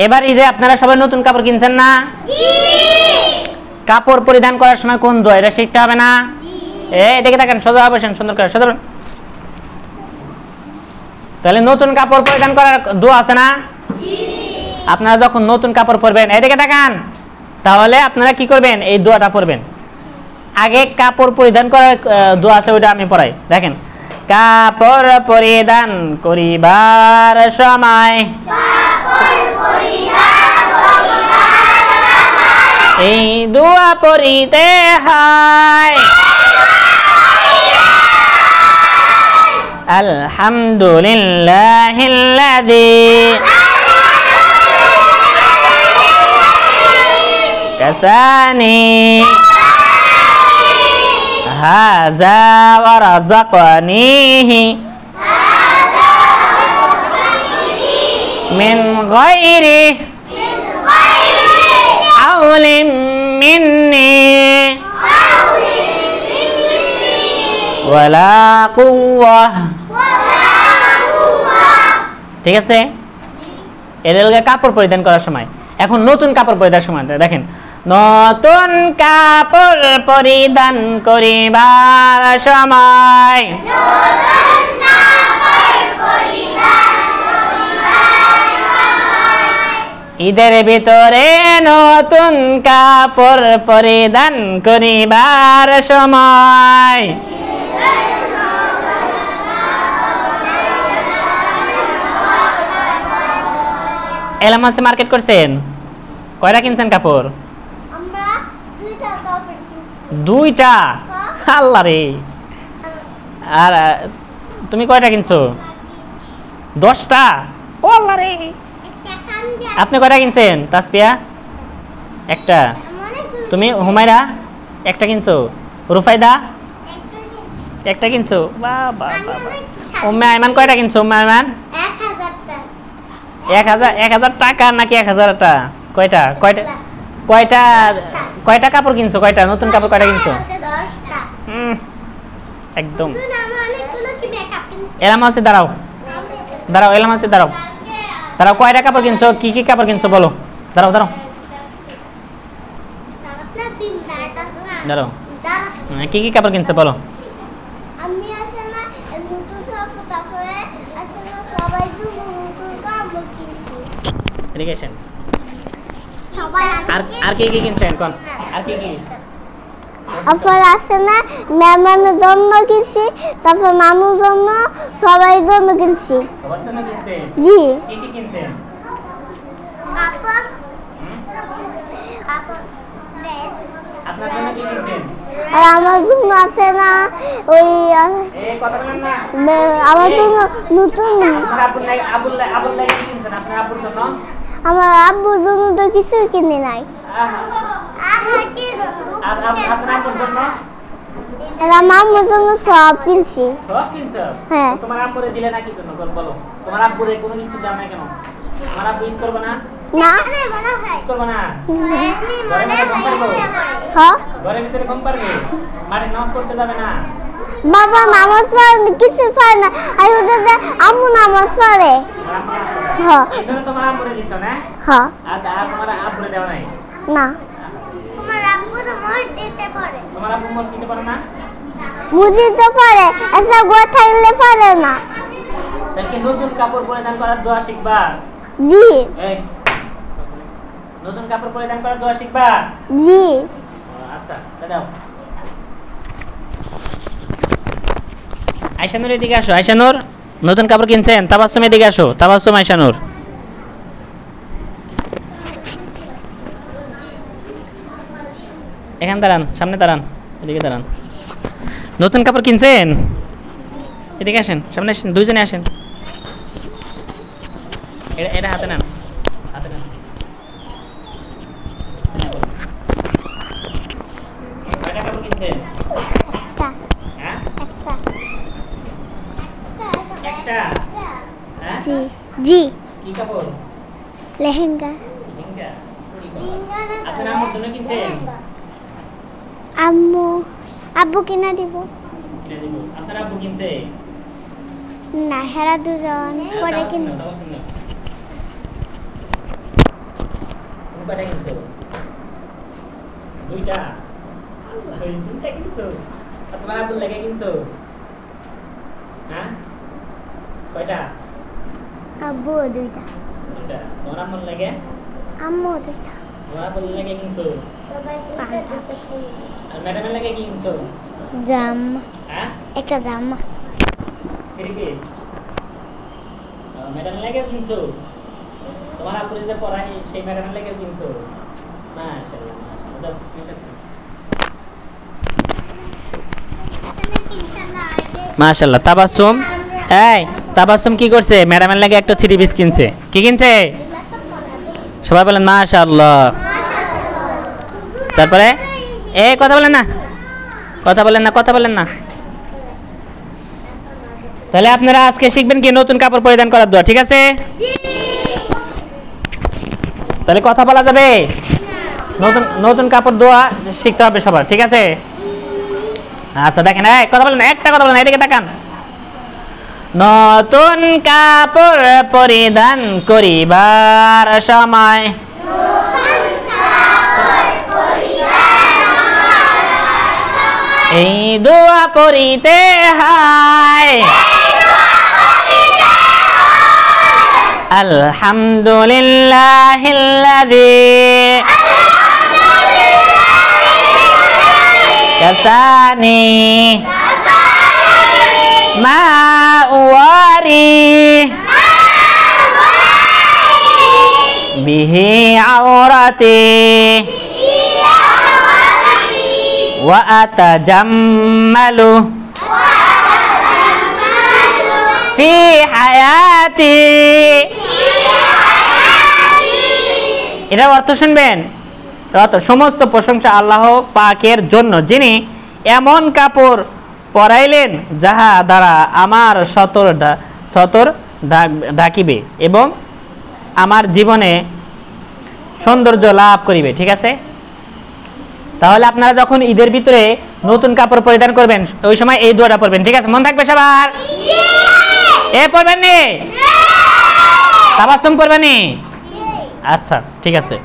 এবার ঈদে আপনারা সবাই নতুন কাপড় কিনছেন না? কাপড় পরিধান করার সময় কোন দোয়া এটা শিখতে হবে না? এদিকে দেখেন, সোজা বসেন, সুন্দর করে সোজা। তাহলে নতুন কাপড় পরিধান করার দোয়া আছে না? আপনারা যখন নতুন কাপড় পরবেন, এদিকে তাকান, তাহলে আপনারা কি করবেন? এই দোয়াটা পড়বেন। আগে কাপড় পরিধান করার দোয়া আছে, ওইটা আমি পড়াই। দেখেন, কাপড় পরিধান করিবার সময় এই দোয়া পড়িতে হয়, আলহামদুলিল্লাহিল্লাযী কাসানি হাযা ওয়া রাযাকানিহি মিন গায়রি হাওলিন মিন্নি ওয়ালা কুওয়াহ। ঠিক আছে, এর লগে কাপড় পরিধান করার সময়। এখন নতুন কাপড় পরিধানের সময় দেখেন, নতুন কাপড় পরিধান করিবার সময় ঈদের ভিতরে নতুন কাপড় পরিধান করিবার সময় এলামাসে মার্কেট করছেন? কয়টা কিনছেন কাপড়? আমরা দুইটা কাপড় কিনছি। দুইটা? আল্লাহ রে। আর তুমি কয়টা কিনছো? 10টা? ও আল্লাহ রে। আপনি কয়টা কিনছেন? তাসপিয়া একটা। তুমি হুমায়রা একটা কিনছো? রুফাইদা একটা কিনছো? বাহ বাহ বাহ। উম্মে আইমান কয়টা কিনছো? উম্মে আইমান 1000 টাকা নাকি 1000 টাকা? কয়টা কয়টা কয়টা কয়টা কাপড় কিনছো? কয়টা নতুন কাপড় কয়টা কিনছো? একদম। এলামাসে দাঁড়াও দাঁড়াও, এলামাসে দাঁড়াও দাঁড়াও। কয়টা কাপড় কিনছো? কি কি কাপড় কিনছো বলো? দাঁড়াও দাঁড়াও দাঁড়াও। কি কি কাপড় কিনছো বলো? আমি আছে না নতুন কাপড়, তারপরে আছে না সবাই নতুন কাপড় কিনছি। এডুকেশন সবাই আর কি কি কিনছেন কোন? আর কি কি? তারপর আছে না মেহমানের জন্য কিনছি, তারপর মামুর জন্য, সবাই জন্য কিনছি। সবার জন্য কিনছেন? জি। কি কি কিনছেন? কাপড়, কাপড়, ড্রেস। আপনার জন্য কি কিনছেন? আর আমার জন্য আছে না ওই এই কথা বলেন না। আমার জন্য নতুন। আপনার আব্বুর লাগি কি কিনছেন? আপনার আব্বুর জন্য? আমার আব্বুর জন্য তো কিছুই কিনে নাই। আপনার আব্বুর জন্য? এরা মামুর জন্য সব কিনছি। সব কিনছো? হ্যাঁ। তোমার আব্বুরে দিলে না কি জন্য বলো? তোমার আব্বুরে কোনো কিছু দাও না কেন? আমার আব্বু ঈদ করবে না? না করবে না? ঘরে ভিতরে ঘুম পারবো? হ্যাঁ। ঘরের ভিতরে ঘুম পারবে? মাঠে নামাজ পড়তে যাবে না? বাবা নামাজ পড়ে কিছু পারে না, আর ওটা আম্মু নামাজ পড়ে। হ্যাঁ। এই জন্য তোমার আব্বুরে দিছো না? হ্যাঁ। আর তোমার আব্বুরে দেওয়া নাই? না। তোমার আব্বু তো মসজিদে পড়ে। তোমার আব্বু মসজিদে পড়ে না? মসজিদে পড়ে, এসব গোয়া থাকলে পড়ে না। তাহলে কি নতুন কাপড় পরিধান করার দোয়া শিখবা? জি। এই নতুন কাপড় পরিধান করার দোয়া শিখবা? জি। আচ্ছা দাও। আয়শানুর এদিকে আসো। আয়শানুর নতুন কাপড় কিনছেন? তাবাসসুম এদিকে আসো। তাবাসসুম, আয়শানুর এখানে দাঁড়ান, সামনে দাঁড়ান, এদিকে দাঁড়ান। নতুন কাপড় কিনছেন? এদিকে আসেন, সামনে আসেন, দুইজনে আসেন। এটা হাতে নেন, হাতে নেন। কয়টা কাপড় কিনছেন? হ্যাঁ একটা? হ্যাঁ জি। জি। কি কাপড়? লেহেঙ্গা। লেহেঙ্গা? আপনার আম্মুর জন্য কিনছেন? আম্মু আব্বু কিনা দিব। কিনে দিব। আপনার আব্বু কিনছে? না, হেরা দুজন পরে কিন। তুমি কয়টা কিনছো? দুইটা। দুইটা কিনছো? আর তোমার আব্বুর লাগে কিনছো? হ্যাঁ, কয়টা? আব্বু দুইটা। দুইটা। তোমার আম্মুর লাগে? আম্মু দুইটা। তোমার আব্বুর লাগে কিনছো? আর ম্যাডামের লাগে কি কিনছো? জামা। হ্যাঁ, একটা জামা। 3 পিস। ম্যাডামের লাগে কিনছো? তোমার আব্বুর যে পড়াই সেই ম্যাডামের লাগে কিনছো? মাশাআল্লাহ, মাশাআল্লাহ। দাও, ঠিক আছে। মাশাআল্লাহ। তাবাসসুম, এই তাবাসসুম কি করছে? ম্যাডামের লাগে একটা 3 পিস কিনছে। কি কিনছে? সবাই বলেন মাশাআল্লাহ। তারপরে কথা বলেন না, কথা বলেন না, কথা বলেন না। তাহলে আপনারা আজকে শিখবেন কি নতুন কাপড় পরিধান করার দোয়া, ঠিক আছে? তাহলে কথা বলা যাবে? নতুন নতুন কাপড় দোয়া শিখতে হবে সবার, ঠিক আছে? আচ্ছা দেখেন, কথা বলেন, একটা কথা বলেন, এদিকে তাকান। নতুন কাপড় পরিধান করিবার সময় এই দোয়া পড়িতে হয়, আলহামদুলিল্লাহিল্লাযী কাসানি মা ওয়ারি বিহি আওরাতি ওয়া আতাজাম্মালু ফি হায়াতি। এটার অর্থ শুনবেন। অর্থ, সমস্ত প্রশংসা আল্লাহ পাকের জন্য, যিনি এমন কাপড় পরাইলেন যাহা দ্বারা আমার সতর ঢাকিবে এবং আমার জীবনে সৌন্দর্য লাভ করিবে, ঠিক আছে? তাহলে আপনারা যখন ঈদের ভিতরে নতুন কাপড় পরিধান করবেন ওই সময় এই দোয়াটা পড়বেন, ঠিক আছে? মন থাকবে সবার? পড়বেন নি? তাবাসসুম পড়বেন নি? আচ্ছা, ঠিক আছে।